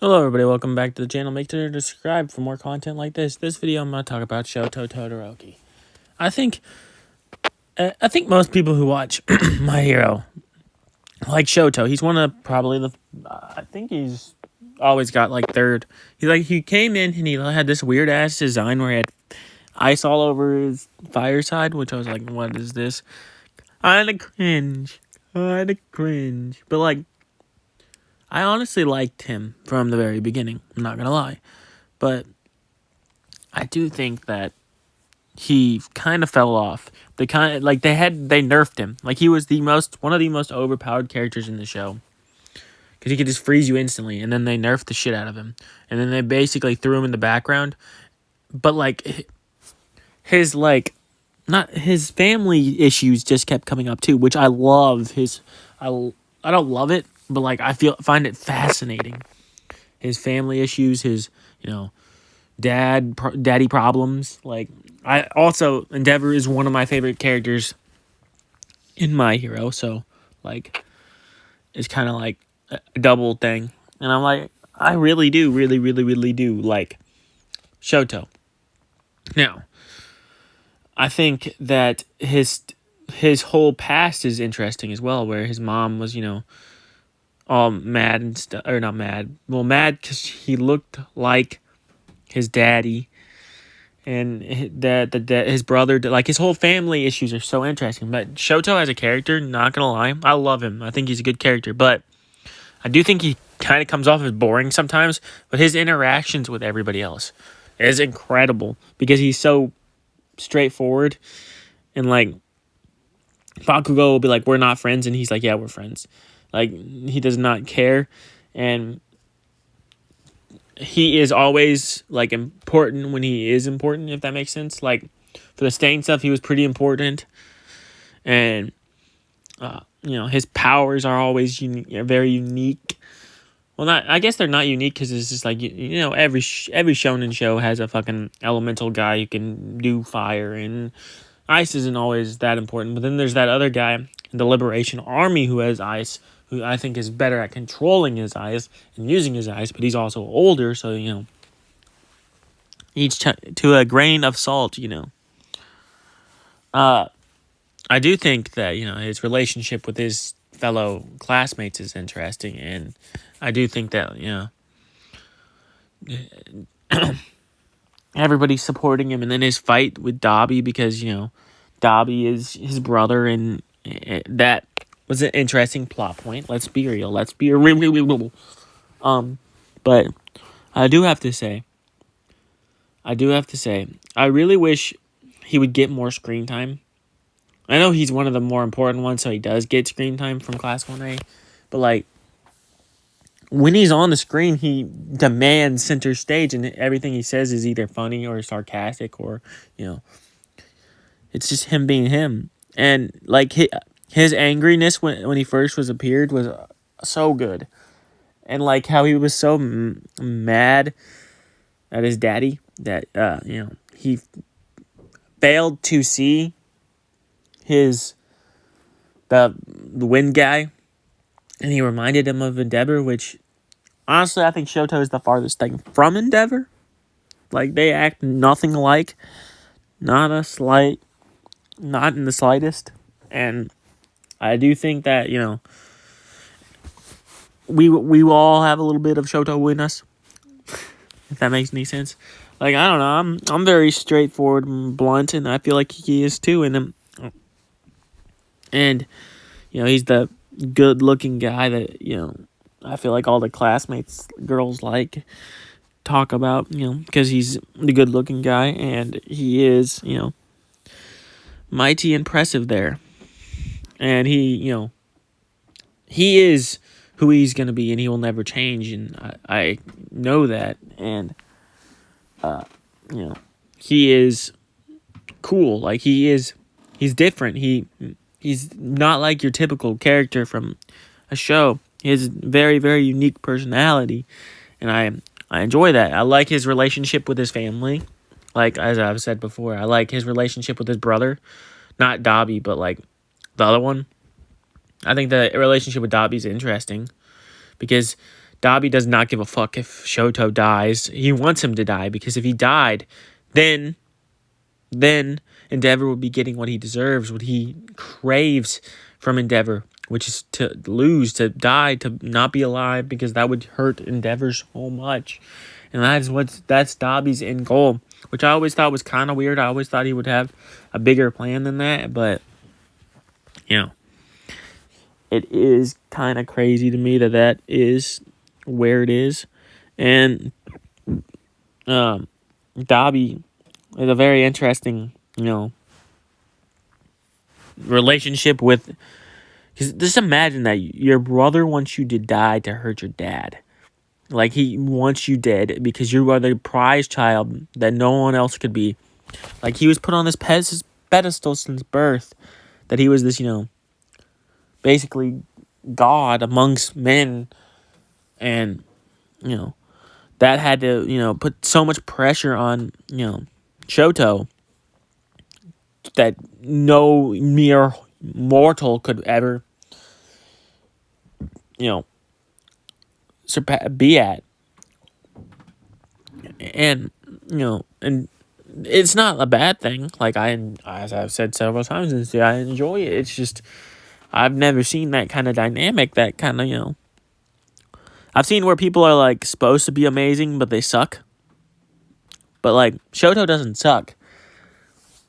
Hello everybody, welcome back to the channel. Make sure to subscribe for more content like this. This video I'm going to talk about Shoto Todoroki. I think most people who watch My Hero like Shoto. He's one of probably I think he's always got like third. He came in and he had this weird ass design where he had ice all over his fireside, which I was like, what is this? Kinda cringe. But like, I honestly liked him from the very beginning. I'm not gonna lie. But I do think that he kind of fell off. They nerfed him. Like he was one of the most overpowered characters in the show. Because he could just freeze you instantly, and then they nerfed the shit out of him. And then they basically threw him in the background. But like his not his family issues just kept coming up too, which I love. I don't love it, but like find it fascinating. His family issues, his daddy problems. Like I also Endeavor is one of my favorite characters in My Hero, so like it's kind of like a double thing. And I'm like, I really do like Shoto. Now, I think that his whole past is interesting as well, where his mom was, all mad and stuff, or not mad. Well, mad because he looked like his daddy, and his brother, like his whole family issues are so interesting. But Shoto as a character, not gonna lie, I love him. I think he's a good character, but I do think he kind of comes off as boring sometimes. But his interactions with everybody else is incredible because he's so straightforward, and like Bakugo will be like, "We're not friends," and he's like, "Yeah, we're friends." Like he does not care, and he is always like important when he is important, if that makes sense. Like for the Stain stuff, he was pretty important, and his powers are always very unique. Well, I guess they're not unique because it's just like every shonen show has a fucking elemental guy who can do fire, and ice isn't always that important. But then there's that other guy in the Liberation Army who has ice, who I think is better at controlling his eyes and using his eyes, but he's also older, so, each to a grain of salt, I do think that, his relationship with his fellow classmates is interesting, and I do think that, everybody's supporting him, and then his fight with Dobby, because, Dobby is his brother, and that was an interesting plot point. Let's be real. But I do have to say, I really wish he would get more screen time. I know he's one of the more important ones, so he does get screen time from Class 1A. But, like, when he's on the screen, he demands center stage, and everything he says is either funny or sarcastic or, it's just him being him. And, like, his angriness when he first appeared was so good. And, like, how he was so mad at his daddy that, he failed to see the wind guy, and he reminded him of Endeavor, which, honestly, I think Shoto is the farthest thing from Endeavor. Like, they act nothing alike. Not in the slightest. And I do think that, we all have a little bit of Shoto in us, if that makes any sense. Like, I don't know, I'm very straightforward and blunt, and I feel like he is too, and he's the good-looking guy that, I feel like all the classmates, girls talk about, because he's the good-looking guy, and he is, mighty impressive there. And he is who he's going to be, and he will never change, and I know that, and, he is cool. Like, he's different. He's not like your typical character from a show. He has a very, very unique personality, and I enjoy that. I like his relationship with his family. Like, as I've said before, I like his relationship with his brother. Not Dobby, but, like, the other one. I think the relationship with Dobby is interesting because Dabi does not give a fuck if Shoto dies. He wants him to die, because if he died, then Endeavor would be getting what he deserves, what he craves from Endeavor, which is to lose, to die, to not be alive, because that would hurt Endeavor so much. And that's Dabi's end goal, which I always thought was kind of weird. I always thought he would have a bigger plan than that, but, you know, it is kind of crazy to me that is where it is. And Dabi is a very interesting, relationship with, because just imagine that your brother wants you to die to hurt your dad. Like, he wants you dead because you are the prize child that no one else could be. Like, he was put on this pedestal since birth, that he was this, basically God amongst men. And, that had to, put so much pressure on, Shoto, that no mere mortal could ever, be at. And, and it's not a bad thing. Like, as I've said several times, I enjoy it. It's just, I've never seen that kind of dynamic, that kind of, I've seen where people are, like, supposed to be amazing, but they suck. But, like, Shoto doesn't suck.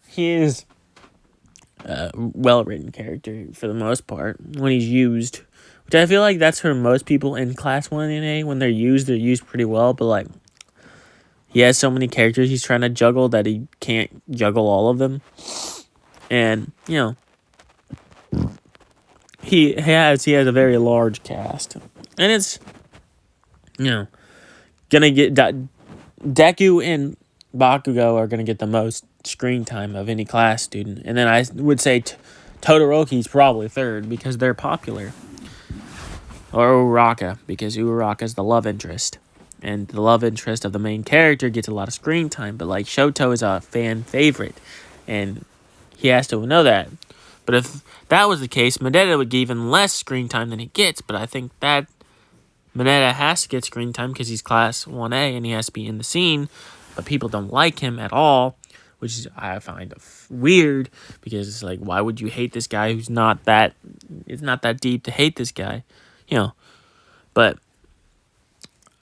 He is a well-written character for the most part when he's used. Which I feel like that's for most people in Class 1A. When they're used pretty well. But, like, he has so many characters he's trying to juggle that he can't juggle all of them. And, he has a very large cast. And it's, gonna get... Deku and Bakugo are gonna get the most screen time of any class student. And then I would say Todoroki's probably third, because they're popular. Or Uraraka, because Uraraka's the love interest. And the love interest of the main character gets a lot of screen time. But, like, Shoto is a fan favorite. And he has to know that. But if that was the case, Mineta would get even less screen time than he gets. But I think that Mineta has to get screen time because he's Class 1A and he has to be in the scene. But people don't like him at all, which is, I find weird, because it's like, why would you hate this guy who's not that... It's not that deep to hate this guy, But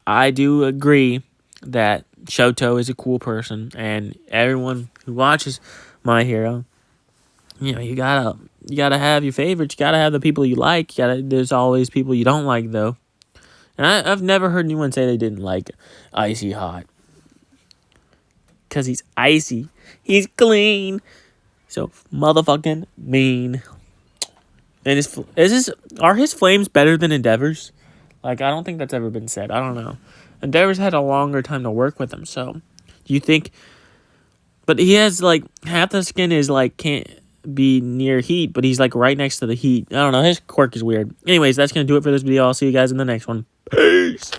I do agree that Shoto is a cool person, and everyone who watches My Hero, you gotta have your favorites. You gotta have the people you like. There's always people you don't like, though. And I've never heard anyone say they didn't like Icy Hot. Because he's icy. He's clean. So motherfucking mean. And are his flames better than Endeavor's? Like, I don't think that's ever been said. I don't know. Endeavor's had a longer time to work with him, so do you think... But he has, like, half the skin is, like, can't be near heat, but he's, like, right next to the heat. I don't know. His quirk is weird. Anyways, that's going to do it for this video. I'll see you guys in the next one. Peace!